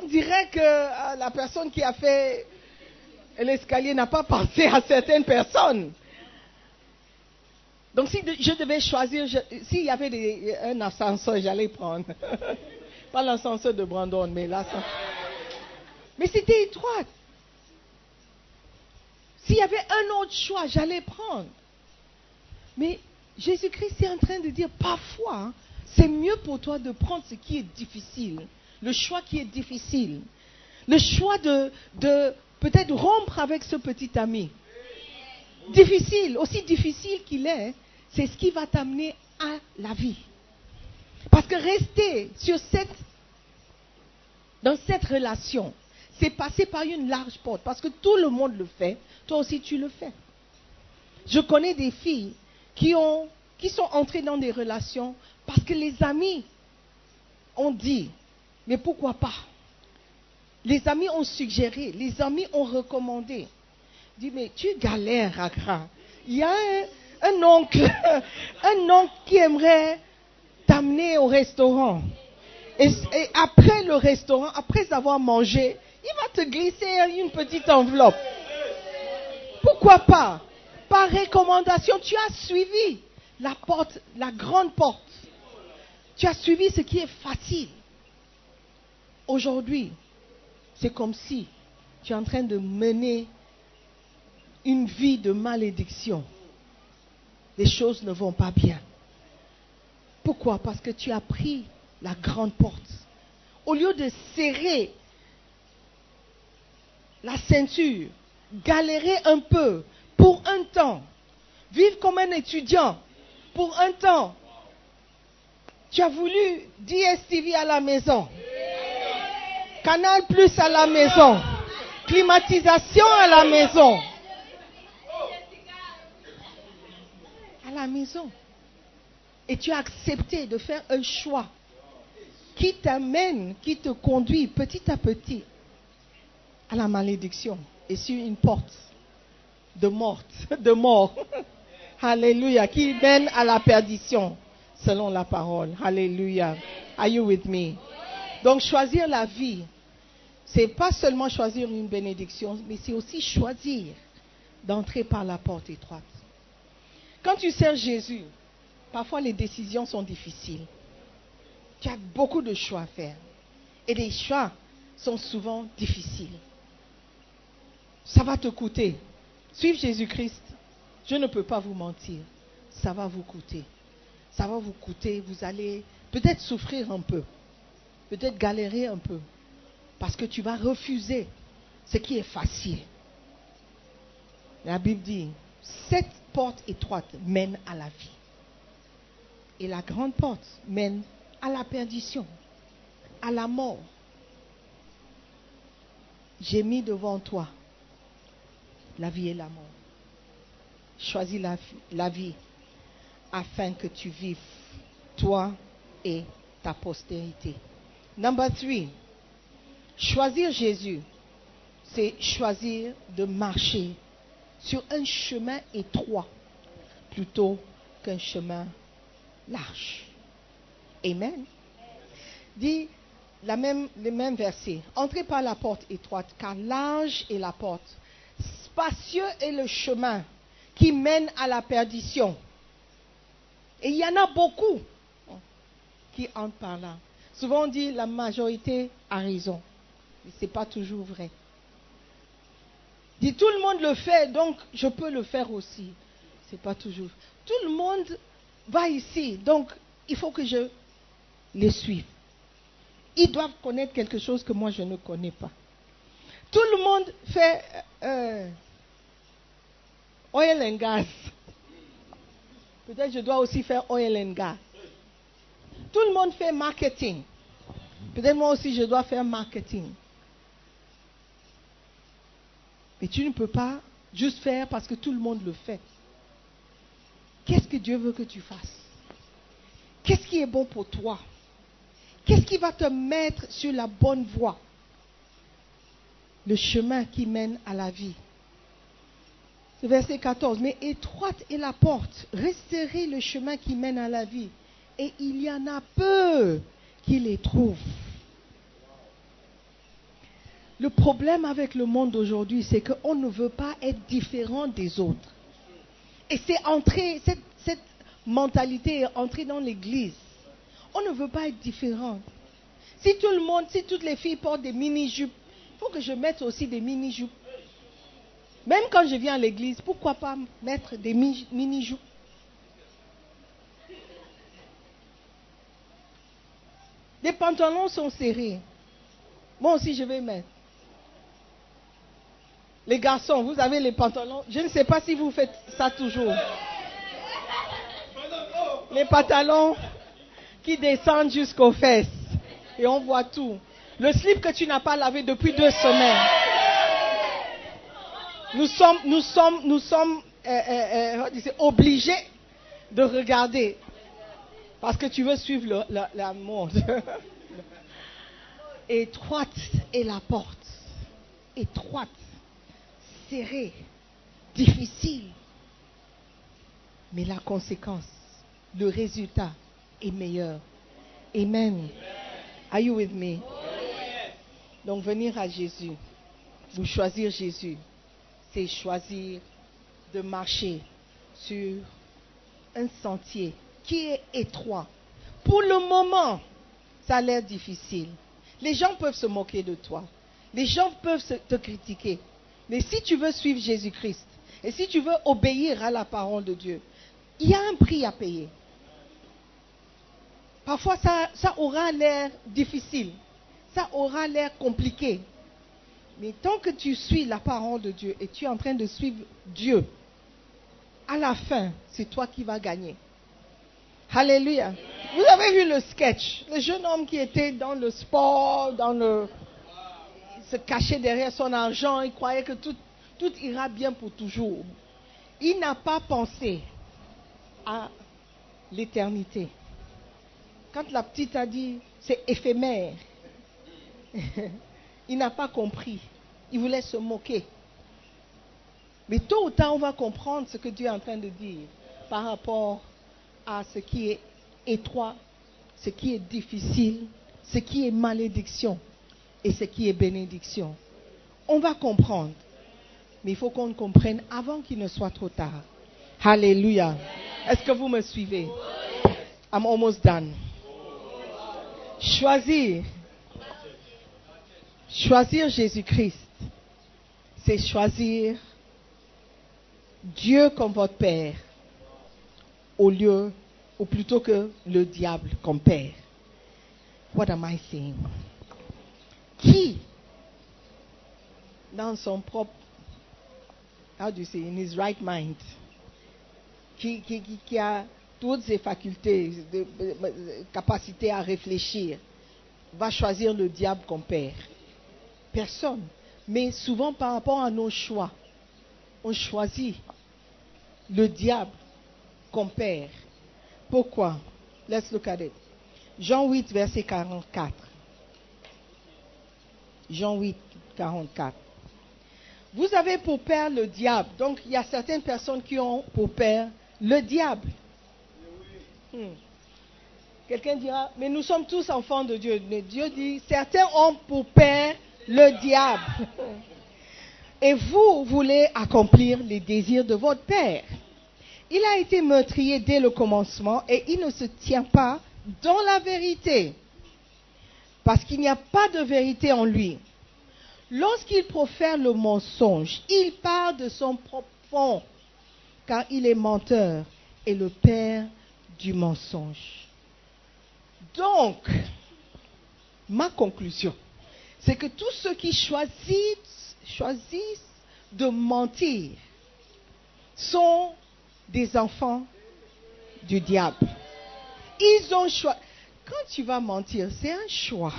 On dirait que la personne qui a fait l'escalier n'a pas pensé à certaines personnes. Donc si je devais choisir, s'il y avait un ascenseur, j'allais prendre. Pas l'ascenseur de Brandon, mais l'ascenseur. Mais c'était étroit. S'il y avait un autre choix, j'allais prendre. Mais Jésus-Christ est en train de dire, parfois, c'est mieux pour toi de prendre ce qui est difficile. Le choix qui est difficile. Le choix de peut-être rompre avec ce petit ami. Difficile, aussi difficile qu'il est, c'est ce qui va t'amener à la vie. Parce que rester dans cette relation, c'est passer par une large porte. Parce que tout le monde le fait, toi aussi tu le fais. Je connais des filles qui sont entrées dans des relations parce que les amis ont dit, mais pourquoi pas? Les amis ont suggéré, les amis ont recommandé. Dit, mais tu galères, Accra. Il y a un oncle qui aimerait t'amener au restaurant. Et après le restaurant, après avoir mangé, il va te glisser une petite enveloppe. Pourquoi pas? Par recommandation, tu as suivi la porte, la grande porte. Tu as suivi ce qui est facile. Aujourd'hui, c'est comme si tu es en train de mener une vie de malédiction. Les choses ne vont pas bien. Pourquoi? Parce que tu as pris la grande porte. Au lieu de serrer la ceinture, galérer un peu pour un temps, vivre comme un étudiant pour un temps, tu as voulu DSTV à la maison, Canal Plus à la maison, climatisation à la maison. À la maison. Et tu as accepté de faire un choix qui t'amène, qui te conduit petit à petit à la malédiction et sur une porte de mort. Alléluia, qui mène à la perdition selon la parole. Alléluia. Are you with me? Donc choisir la vie, c'est pas seulement choisir une bénédiction, mais c'est aussi choisir d'entrer par la porte étroite. Quand tu sers Jésus, parfois les décisions sont difficiles. Tu as beaucoup de choix à faire. Et les choix sont souvent difficiles. Ça va te coûter. Suivre Jésus-Christ, je ne peux pas vous mentir. Ça va vous coûter. Ça va vous coûter. Vous allez peut-être souffrir un peu. Peut-être galérer un peu. Parce que tu vas refuser ce qui est facile. La Bible dit, cette porte étroite mène à la vie. Et la grande porte mène à la perdition, à la mort. J'ai mis devant toi la vie et la mort. Choisis la vie afin que tu vives, toi et ta postérité. Number 3. Choisir Jésus, c'est choisir de marcher sur un chemin étroit plutôt qu'un chemin large. Amen. Dit le même verset. Entrez par la porte étroite, car large est la porte. Spacieux est le chemin qui mène à la perdition. Et il y en a beaucoup qui entrent par là. Souvent on dit la majorité a raison. Mais ce n'est pas toujours vrai. Dit tout le monde le fait, donc je peux le faire aussi. Ce n'est pas toujours. Tout le monde va ici, donc il faut que je les suive. Ils doivent connaître quelque chose que moi je ne connais pas. Tout le monde fait oil and gas. Peut-être je dois aussi faire oil and gas. Tout le monde fait marketing. Peut-être moi aussi je dois faire marketing. Mais tu ne peux pas juste faire parce que tout le monde le fait. Qu'est-ce que Dieu veut que tu fasses? Qu'est-ce qui est bon pour toi? Qu'est-ce qui va te mettre sur la bonne voie? Le chemin qui mène à la vie. C'est verset 14. Mais étroite est la porte, resserrez le chemin qui mène à la vie. Et il y en a peu qui les trouvent. Le problème avec le monde d'aujourd'hui, c'est qu'on ne veut pas être différent des autres. Et c'est entrer, cette mentalité est entrée dans l'église. On ne veut pas être différent. Si toutes les filles portent des mini-jupes, il faut que je mette aussi des mini-jupes. Même quand je viens à l'église, pourquoi pas mettre des mini-jupes? Les pantalons sont serrés. Moi aussi, je vais mettre. Les garçons, vous avez les pantalons. Je ne sais pas si vous faites ça toujours. Les pantalons qui descendent jusqu'aux fesses. Et on voit tout. Le slip que tu n'as pas lavé depuis 2 semaines. Nous sommes obligés de regarder. Parce que tu veux suivre la mode. Étroite est la porte. Étroite. Serrée. Difficile. Mais la conséquence, le résultat est meilleur. Amen. Are you with me? Donc venir à Jésus, vous choisir Jésus, c'est choisir de marcher sur un sentier qui est étroit. Pour le moment, ça a l'air difficile. Les gens peuvent se moquer de toi. Les gens peuvent te critiquer. Mais si tu veux suivre Jésus-Christ, et si tu veux obéir à la parole de Dieu, il y a un prix à payer. Parfois, ça aura l'air difficile. Ça aura l'air compliqué. Mais tant que tu suis la parole de Dieu et tu es en train de suivre Dieu, à la fin, c'est toi qui vas gagner. Alléluia. Vous avez vu le sketch. Le jeune homme qui était dans le sport, il se cachait derrière son argent, il croyait que tout ira bien pour toujours. Il n'a pas pensé à l'éternité. Quand la petite a dit, c'est éphémère, il n'a pas compris. Il voulait se moquer. Mais tôt ou tard, on va comprendre ce que Dieu est en train de dire par rapport à ce qui est étroit, ce qui est difficile, ce qui est malédiction et ce qui est bénédiction. On va comprendre. Mais il faut qu'on comprenne avant qu'il ne soit trop tard. Alléluia. Est-ce que vous me suivez? I'm almost done. Choisir Jésus-Christ, c'est choisir Dieu comme votre Père ou plutôt que le diable comme Père. What am I saying? Qui, dans son propre, how do you say, in his right mind, qui a toutes ses facultés, capacités à réfléchir, va choisir le diable comme père? Personne. Mais souvent par rapport à nos choix, on choisit le diable comme père. Pourquoi? Let's look at it. Jean 8, verset 44. Jean 8, 44. Vous avez pour père le diable. Donc, il y a certaines personnes qui ont pour père le diable. Quelqu'un dira, mais nous sommes tous enfants de Dieu. Mais Dieu dit, certains ont pour père le diable. Et vous voulez accomplir les désirs de votre père. Il a été meurtrier dès le commencement et il ne se tient pas dans la vérité. Parce qu'il n'y a pas de vérité en lui. Lorsqu'il profère le mensonge, il part de son propre fond, car il est menteur et le père du mensonge. Donc, ma conclusion, c'est que tous ceux qui choisissent de mentir sont des enfants du diable. Ils ont choisi. Quand tu vas mentir, c'est un choix.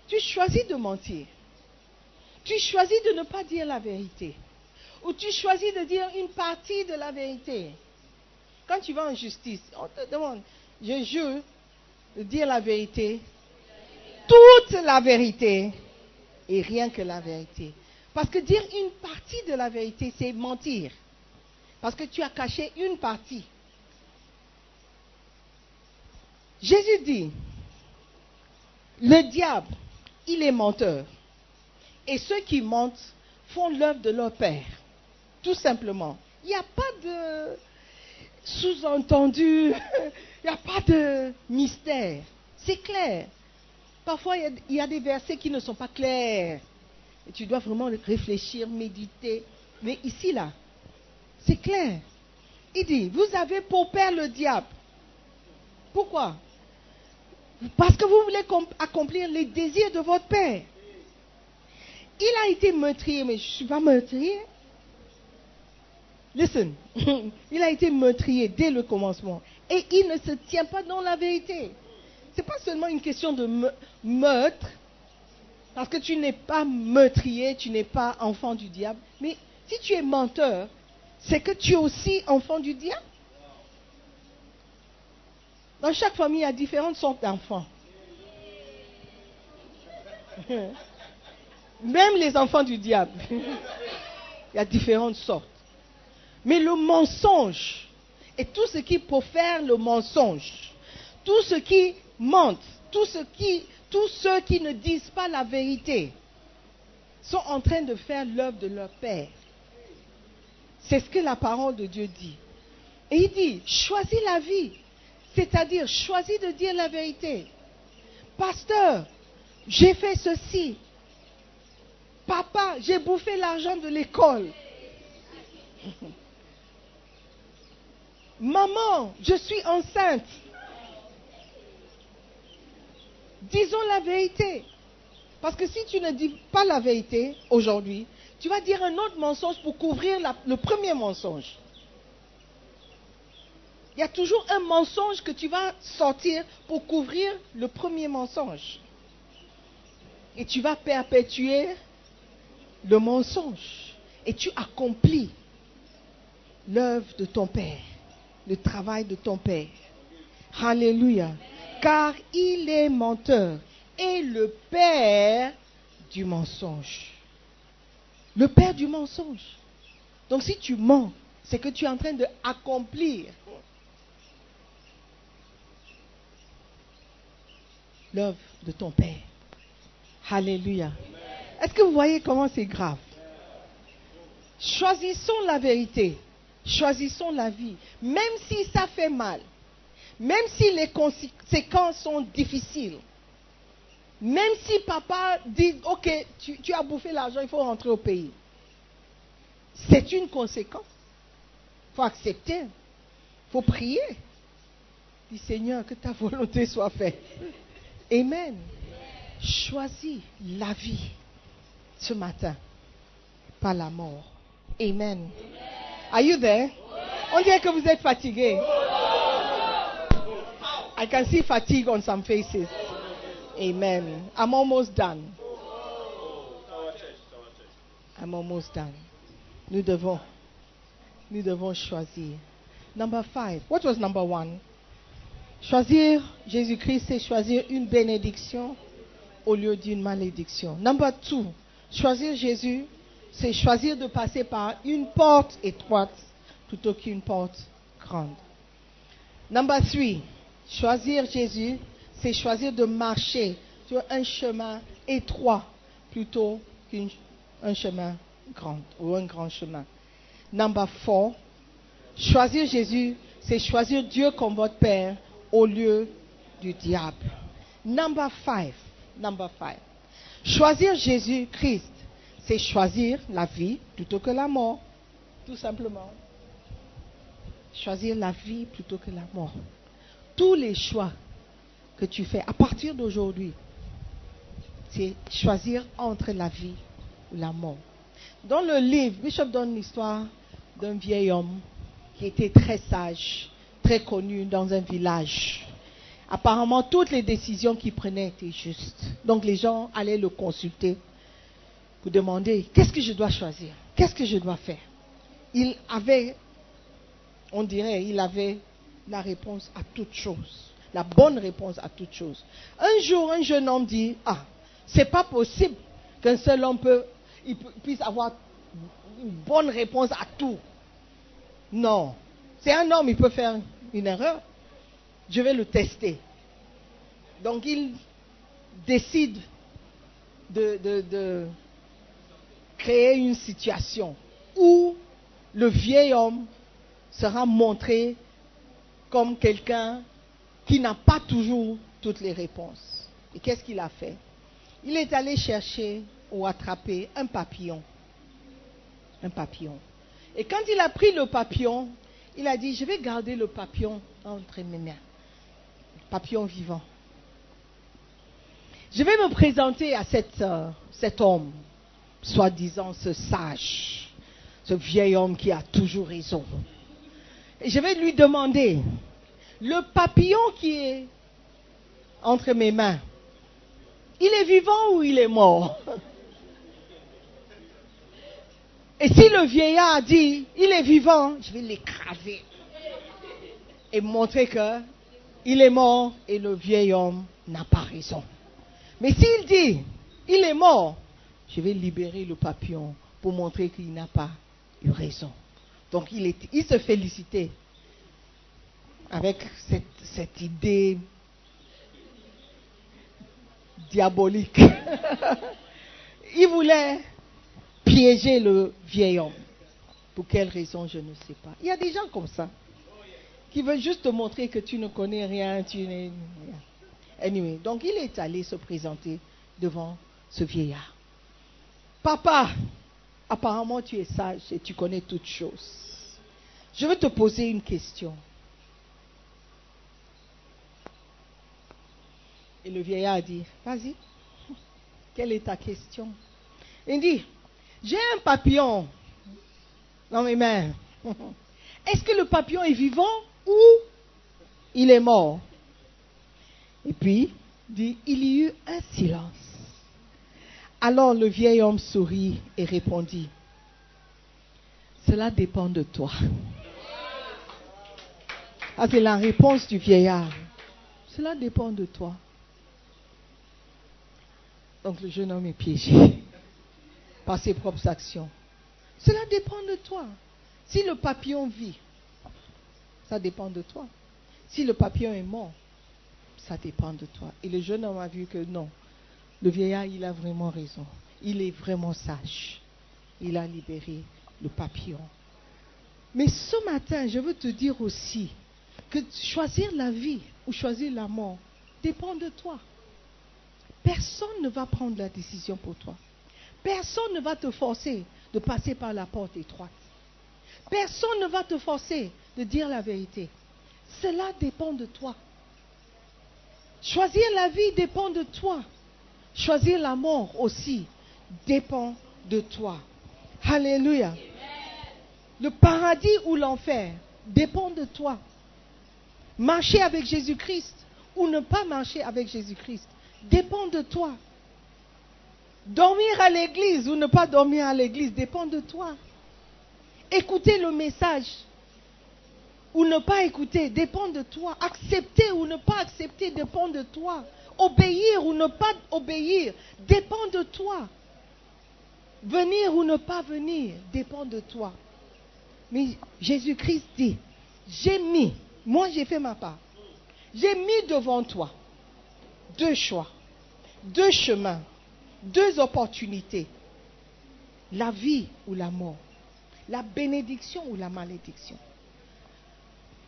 Tu choisis de mentir. Tu choisis de ne pas dire la vérité. Ou tu choisis de dire une partie de la vérité. Quand tu vas en justice, on te demande, je jure de dire la vérité, toute la vérité et rien que la vérité. Parce que dire une partie de la vérité, c'est mentir. Parce que tu as caché une partie. Jésus dit, le diable, il est menteur. Et ceux qui mentent font l'œuvre de leur père. Tout simplement. Il n'y a pas de sous-entendu, il n'y a pas de mystère. C'est clair. Parfois, il y a des versets qui ne sont pas clairs. Et tu dois vraiment réfléchir, méditer. Mais ici, là, c'est clair. Il dit, vous avez pour père le diable. Pourquoi? Parce que vous voulez accomplir les désirs de votre père. Il a été meurtrier, mais je ne suis pas meurtrier. Listen, il a été meurtrier dès le commencement. Et il ne se tient pas dans la vérité. Ce n'est pas seulement une question de meurtre, parce que tu n'es pas meurtrier, tu n'es pas enfant du diable. Mais si tu es menteur, c'est que tu es aussi enfant du diable. Dans chaque famille, il y a différentes sortes d'enfants. Même les enfants du diable. Il y a différentes sortes. Mais le mensonge, et tout ce qui profère le mensonge, tout ce qui mentent, tous ceux qui ne disent pas la vérité, sont en train de faire l'œuvre de leur père. C'est ce que la parole de Dieu dit. Et il dit, choisis la vie. C'est-à-dire, choisis de dire la vérité. Pasteur, j'ai fait ceci. Papa, j'ai bouffé l'argent de l'école. Maman, je suis enceinte. Disons la vérité. Parce que si tu ne dis pas la vérité aujourd'hui, tu vas dire un autre mensonge pour couvrir le premier mensonge. Il y a toujours un mensonge que tu vas sortir pour couvrir le premier mensonge. Et tu vas perpétuer le mensonge. Et tu accomplis l'œuvre de ton Père, le travail de ton Père. Alléluia. Car il est menteur et le père du mensonge. Le père du mensonge. Donc si tu mens, c'est que tu es en train d'accomplir l'œuvre de ton Père. Alléluia. Est-ce que vous voyez comment c'est grave? Choisissons la vérité. Choisissons la vie. Même si ça fait mal. Même si les conséquences sont difficiles. Même si papa dit, ok, tu as bouffé l'argent, il faut rentrer au pays. C'est une conséquence. Il faut accepter. Il faut prier. Dis Seigneur, que ta volonté soit faite. Amen. Choisis la vie ce matin, pas la mort. Amen. Are you there? On dirait que vous êtes fatigués. I can see fatigue on some faces. Amen. I'm almost done. I'm almost done. Nous devons choisir. Number 5. What was number 1? Choisir Jésus-Christ, c'est choisir une bénédiction au lieu d'une malédiction. Number 2. Choisir Jésus, c'est choisir de passer par une porte étroite plutôt qu'une porte grande. Number 3. Choisir Jésus, c'est choisir de marcher sur un chemin étroit plutôt qu'un chemin grand ou un grand chemin. Number 4. Choisir Jésus, c'est choisir Dieu comme votre Père au lieu du diable. Number 5. Choisir Jésus-Christ, c'est choisir la vie plutôt que la mort. Tout simplement. Choisir la vie plutôt que la mort. Tous les choix que tu fais à partir d'aujourd'hui, c'est choisir entre la vie ou la mort. Dans le livre, Bishop donne l'histoire d'un vieil homme qui était très sage, très connu dans un village. Apparemment, toutes les décisions qu'il prenait étaient justes. Donc les gens allaient le consulter pour demander, qu'est-ce que je dois choisir? Qu'est-ce que je dois faire? Il avait la réponse à toutes choses. La bonne réponse à toutes choses. Un jour, un jeune homme dit, c'est pas possible qu'un seul homme puisse avoir une bonne réponse à tout. Non. C'est un homme, il peut faire une erreur. Je vais le tester. Donc il décide de créer une situation où le vieil homme sera montré comme quelqu'un qui n'a pas toujours toutes les réponses. Et qu'est-ce qu'il a fait? Il est allé chercher ou attraper un papillon. Un papillon. Et quand il a pris le papillon, il a dit, je vais garder le papillon entre mes mains. Papillon vivant. Je vais me présenter à cet homme, soi-disant ce sage, ce vieil homme qui a toujours raison. Et je vais lui demander, le papillon qui est entre mes mains, il est vivant ou il est mort? Et si le vieillard dit, il est vivant, je vais l'écraser et montrer qu'il est mort et le vieil homme n'a pas raison. Mais s'il dit, il est mort, je vais libérer le papillon pour montrer qu'il n'a pas eu raison. Donc il se félicitait avec cette idée diabolique. Il voulait piéger le vieil homme. Pour quelle raison, je ne sais pas. Il y a des gens comme ça, qui veulent juste te montrer que tu ne connais rien, Anyway, donc il est allé se présenter devant ce vieillard. Papa, apparemment tu es sage et tu connais toutes choses. Je veux te poser une question. Et le vieillard a dit, vas-y, quelle est ta question? Il dit, j'ai un papillon dans mes mains. Est-ce que le papillon est vivant ou il est mort? Et puis, dit, il y eut un silence. Alors le vieil homme sourit et répondit, cela dépend de toi. Ah, c'est la réponse du vieillard. Cela dépend de toi. Donc le jeune homme est piégé par ses propres actions. Cela dépend de toi. Si le papillon vit, ça dépend de toi. Si le papillon est mort, ça dépend de toi. Et le jeune homme a vu que non, le vieillard, il a vraiment raison. Il est vraiment sage. Il a libéré le papillon. Mais ce matin, je veux te dire aussi que choisir la vie ou choisir la mort dépend de toi. Personne ne va prendre la décision pour toi. Personne ne va te forcer de passer par la porte étroite. Personne ne va te forcer de dire la vérité. Cela dépend de toi. Choisir la vie dépend de toi. Choisir la mort aussi dépend de toi. Alléluia. Le paradis ou l'enfer dépend de toi. Marcher avec Jésus-Christ ou ne pas marcher avec Jésus-Christ dépend de toi. Dormir à l'église ou ne pas dormir à l'église dépend de toi. Écouter le message ou ne pas écouter dépend de toi. Accepter ou ne pas accepter dépend de toi. Obéir ou ne pas obéir dépend de toi. Venir ou ne pas venir dépend de toi. Mais Jésus-Christ dit, moi j'ai fait ma part. J'ai mis devant toi 2 choix, 2 chemins, 2 opportunités. La vie ou la mort. La bénédiction ou la malédiction.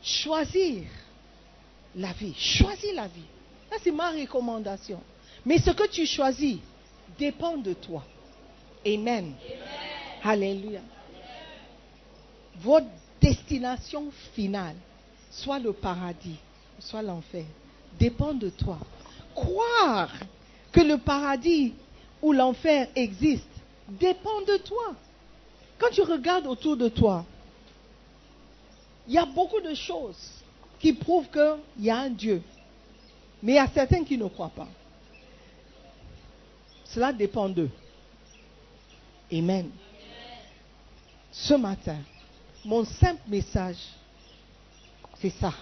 Choisir la vie. Choisis la vie. Ça, c'est ma recommandation. Mais ce que tu choisis dépend de toi. Amen. Alléluia. Votre destination finale, soit le paradis, soit l'enfer, dépend de toi. Croire que le paradis ou l'enfer existe dépend de toi. Quand tu regardes autour de toi, il y a beaucoup de choses qui prouvent qu'il y a un Dieu. Mais il y a certains qui ne croient pas. Cela dépend d'eux. Amen. Ce matin, mon simple message, c'est ça.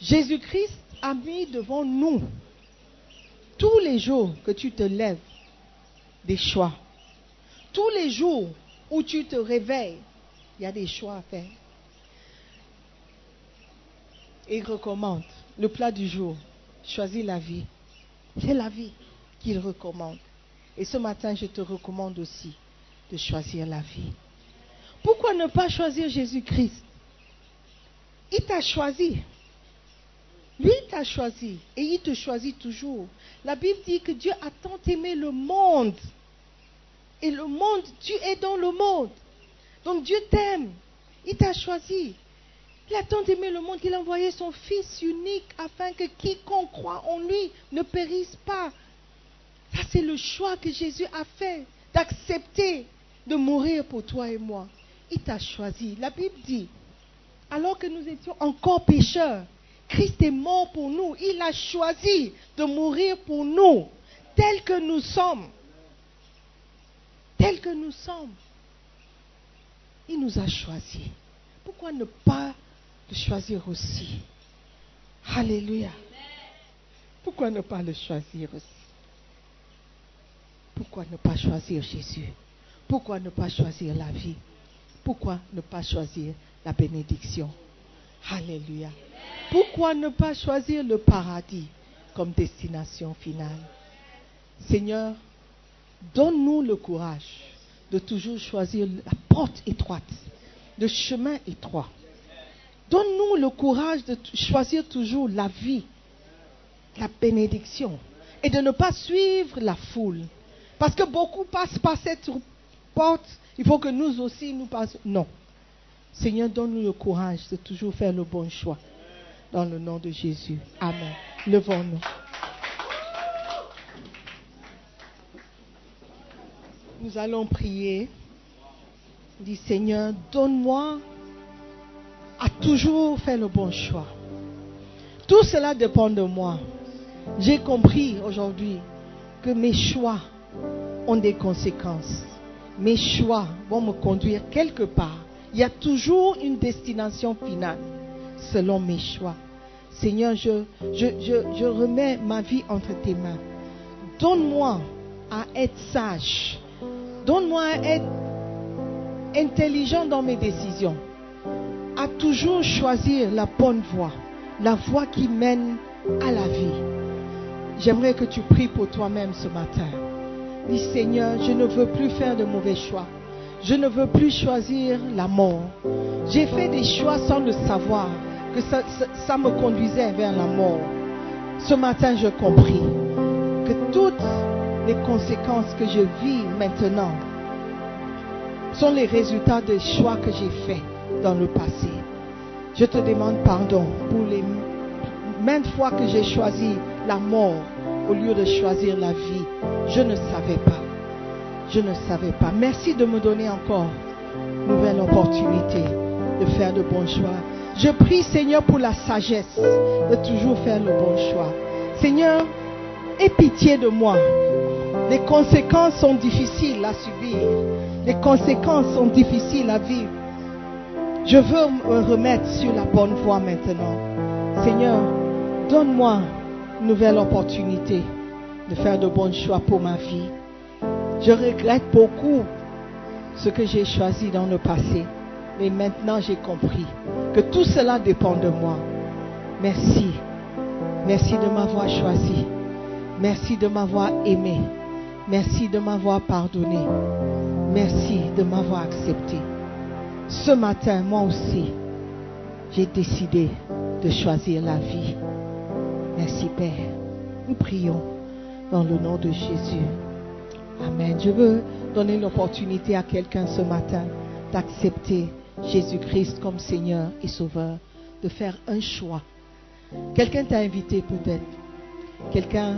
Jésus-Christ a mis devant nous, tous les jours que tu te lèves, des choix. Tous les jours où tu te réveilles, il y a des choix à faire. Et il recommande le plat du jour. Choisis la vie. C'est la vie qu'il recommande. Et ce matin, je te recommande aussi de choisir la vie. Pourquoi ne pas choisir Jésus-Christ? Il t'a choisi. Lui t'a choisi. Et il te choisit toujours. La Bible dit que Dieu a tant aimé le monde. Et le monde, tu es dans le monde. Donc Dieu t'aime. Il t'a choisi. Il a tant aimé le monde qu'il a envoyé son Fils unique afin que quiconque croit en lui ne périsse pas. Ça, c'est le choix que Jésus a fait, d'accepter de mourir pour toi et moi. Il t'a choisi. La Bible dit, alors que nous étions encore pécheurs, Christ est mort pour nous. Il a choisi de mourir pour nous, tels que nous sommes. Tels que nous sommes. Il nous a choisis. Pourquoi ne pas le choisir aussi? Alléluia. Pourquoi ne pas le choisir aussi? Pourquoi ne pas choisir Jésus? Pourquoi ne pas choisir la vie? Pourquoi ne pas choisir la bénédiction? Alléluia. Pourquoi ne pas choisir le paradis comme destination finale? Seigneur, donne-nous le courage de toujours choisir la porte étroite, le chemin étroit. Donne-nous le courage de choisir toujours la vie, la bénédiction, et de ne pas suivre la foule. Parce que beaucoup passent par cette porte, il faut que nous aussi nous passions. Non. Seigneur, donne-nous le courage de toujours faire le bon choix. Dans le nom de Jésus. Amen. Levons-nous. Nous allons prier. Dis, Seigneur, donne-moi à toujours faire le bon choix. Tout cela dépend de moi. J'ai compris aujourd'hui que mes choix ont des conséquences. Mes choix vont me conduire quelque part. Il y a toujours une destination finale selon mes choix. Seigneur, je remets ma vie entre tes mains. Donne-moi à être sage. Donne-moi à être intelligent dans mes décisions. À toujours choisir la bonne voie. La voie qui mène à la vie. J'aimerais que tu pries pour toi-même ce matin. Dis, Seigneur, je ne veux plus faire de mauvais choix. Je ne veux plus choisir la mort. J'ai fait des choix sans le savoir, que ça me conduisait vers la mort. Ce matin, j'ai compris que toutes les conséquences que je vis maintenant sont les résultats des choix que j'ai faits dans le passé. Je te demande pardon pour les maintes fois que j'ai choisi la mort au lieu de choisir la vie. Je ne savais pas. Je ne savais pas. Merci de me donner encore une nouvelle opportunité de faire de bons choix. Je prie, Seigneur, pour la sagesse de toujours faire le bon choix. Seigneur, aie pitié de moi. Les conséquences sont difficiles à subir. Les conséquences sont difficiles à vivre. Je veux me remettre sur la bonne voie maintenant. Seigneur, donne-moi une nouvelle opportunité de faire de bons choix pour ma vie. Je regrette beaucoup ce que j'ai choisi dans le passé. Mais maintenant j'ai compris que tout cela dépend de moi. Merci. Merci de m'avoir choisi. Merci de m'avoir aimé. Merci de m'avoir pardonné. Merci de m'avoir accepté. Ce matin, moi aussi, j'ai décidé de choisir la vie. Merci Père. Nous prions dans le nom de Jésus. Amen. Je veux donner l'opportunité à quelqu'un ce matin d'accepter Jésus-Christ comme Seigneur et Sauveur, de faire un choix. Quelqu'un t'a invité peut-être. Quelqu'un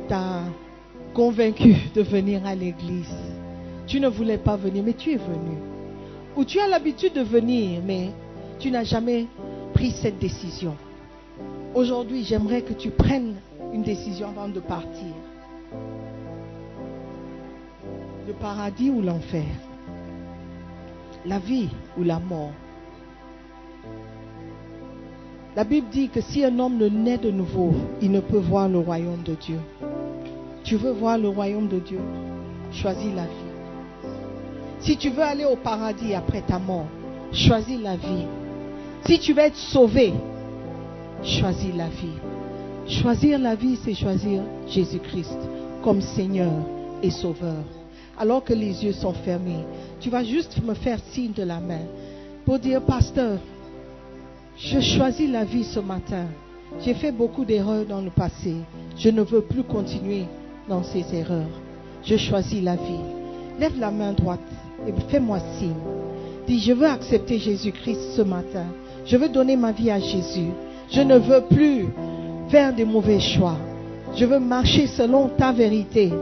t'a convaincu de venir à l'église. Tu ne voulais pas venir, mais tu es venu. Ou tu as l'habitude de venir, mais tu n'as jamais pris cette décision. Aujourd'hui, j'aimerais que tu prennes une décision avant de partir. Le paradis ou l'enfer? La vie ou la mort? La Bible dit que si un homme ne naît de nouveau, il ne peut voir le royaume de Dieu. Tu veux voir le royaume de Dieu? Choisis la vie. Si tu veux aller au paradis après ta mort, choisis la vie. Si tu veux être sauvé, choisis la vie. Choisir la vie, c'est choisir Jésus-Christ comme Seigneur et Sauveur. Alors que les yeux sont fermés, tu vas juste me faire signe de la main pour dire: pasteur, je choisis la vie ce matin. J'ai fait beaucoup d'erreurs dans le passé. Je ne veux plus continuer dans ces erreurs. Je choisis la vie. Lève la main droite et fais-moi signe. Dis: je veux accepter Jésus-Christ ce matin. Je veux donner ma vie à Jésus. Je ne veux plus faire des mauvais choix. Je veux marcher selon ta vérité,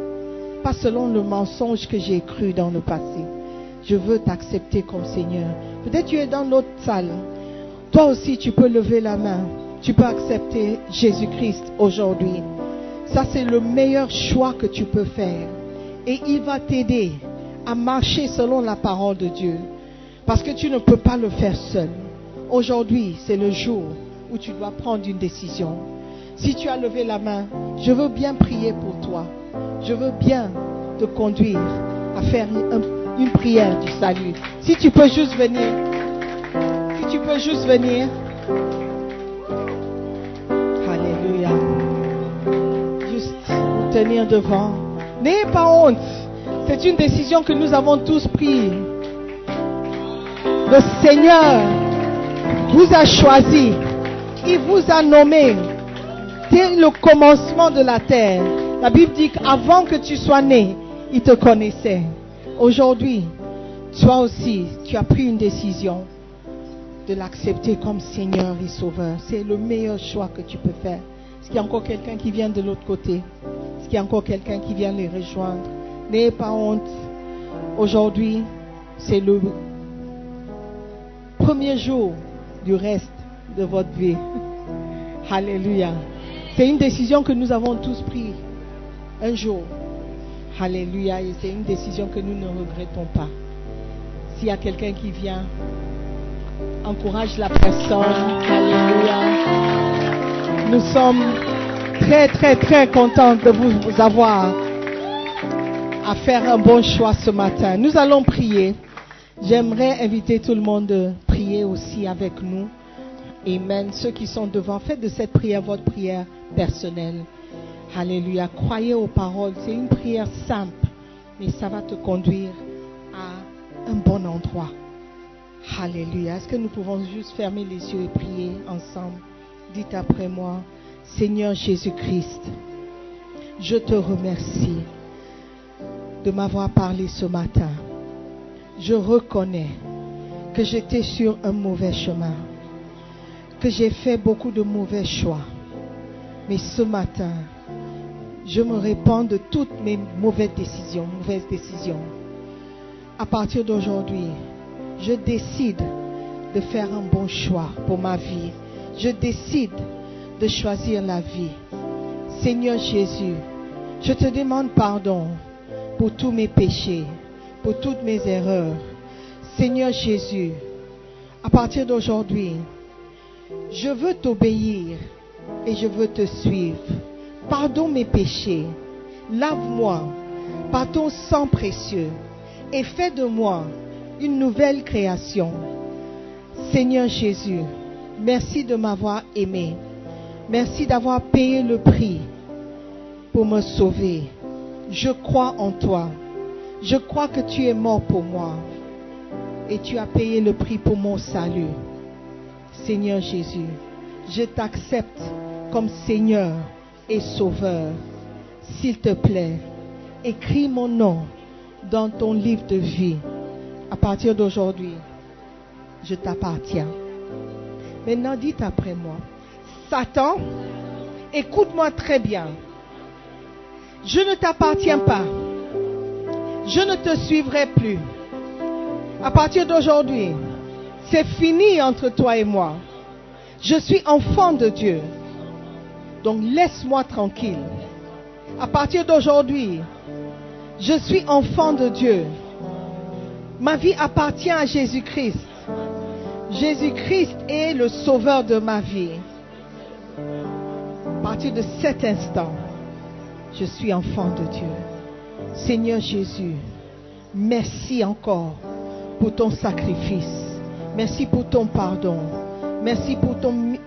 pas selon le mensonge que j'ai cru dans le passé. Je veux t'accepter comme Seigneur. Peut-être tu es dans l'autre salle. Toi aussi, tu peux lever la main. Tu peux accepter Jésus-Christ aujourd'hui. Ça, c'est le meilleur choix que tu peux faire. Et il va t'aider à marcher selon la parole de Dieu. Parce que tu ne peux pas le faire seul. Aujourd'hui, c'est le jour où tu dois prendre une décision. Si tu as levé la main, je veux bien prier pour toi. Je veux bien te conduire à faire une prière du salut. Si tu peux juste venir. Si tu peux juste venir. Alléluia. Juste vous tenir devant. N'ayez pas honte. C'est une décision que nous avons tous prise. Le Seigneur vous a choisi. Il vous a nommé. Dès le commencement de la terre. La Bible dit qu'avant que tu sois né, il te connaissait. Aujourd'hui, toi aussi, tu as pris une décision de l'accepter comme Seigneur et Sauveur. C'est le meilleur choix que tu peux faire. Est-ce qu'il y a encore quelqu'un qui vient de l'autre côté? Est-ce qu'il y a encore quelqu'un qui vient les rejoindre? N'ayez pas honte. Aujourd'hui, c'est le premier jour du reste de votre vie. Alléluia. C'est une décision que nous avons tous prise un jour. Alléluia. Et c'est une décision que nous ne regrettons pas. S'il y a quelqu'un qui vient, encourage la personne. Alléluia. Nous sommes très, très, très contents de vous avoir à faire un bon choix ce matin. Nous allons prier. J'aimerais inviter tout le monde à prier aussi avec nous. Amen. Ceux qui sont devant, faites de cette prière votre prière personnelle. Alléluia. Croyez aux paroles. C'est une prière simple, mais ça va te conduire à un bon endroit. Alléluia. Est-ce que nous pouvons juste fermer les yeux et prier ensemble? Dites après moi: Seigneur Jésus-Christ, je te remercie de m'avoir parlé ce matin. Je reconnais que j'étais sur un mauvais chemin, que j'ai fait beaucoup de mauvais choix. Mais ce matin, je me répands de toutes mes mauvaises décisions. À partir d'aujourd'hui, je décide de faire un bon choix pour ma vie. Je décide de choisir la vie. Seigneur Jésus, Je te demande pardon pour tous mes péchés, pour toutes mes erreurs. Seigneur Jésus, à partir d'aujourd'hui, je veux t'obéir et je veux te suivre. Pardonne mes péchés, lave-moi par ton sang précieux et fais de moi une nouvelle création. Seigneur Jésus, merci de m'avoir aimé. Merci d'avoir payé le prix pour me sauver. Je crois en toi. Je crois que tu es mort pour moi et tu as payé le prix pour mon salut. Seigneur Jésus, je t'accepte comme Seigneur et Sauveur. S'il te plaît, écris mon nom dans ton livre de vie. À partir d'aujourd'hui, je t'appartiens. Maintenant, dites après moi: Satan, écoute-moi très bien. Je ne t'appartiens pas. Je ne te suivrai plus. À partir d'aujourd'hui, c'est fini entre toi et moi. Je suis enfant de Dieu. Donc laisse-moi tranquille. À partir d'aujourd'hui, je suis enfant de Dieu. Ma vie appartient à Jésus-Christ. Jésus-Christ est le sauveur de ma vie. À partir de cet instant, je suis enfant de Dieu. Seigneur Jésus, merci encore pour ton sacrifice. Merci pour ton pardon. Merci pour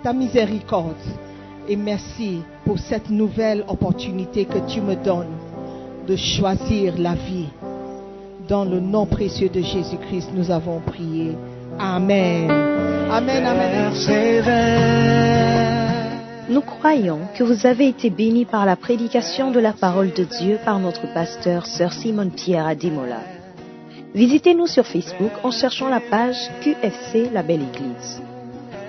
ta miséricorde. Et merci pour cette nouvelle opportunité que tu me donnes de choisir la vie. Dans le nom précieux de Jésus-Christ, nous avons prié. Amen. Amen, amen. Nous croyons que vous avez été bénis par la prédication de la parole de Dieu par notre pasteur, Sœur Simone Pierre Ademola. Visitez-nous sur Facebook en cherchant la page QFC La Belle Église.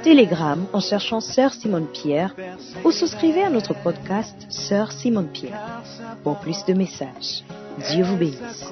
Telegram en cherchant Sœur Simone Pierre ou souscrivez à notre podcast Sœur Simone Pierre pour plus de messages. Dieu vous bénisse.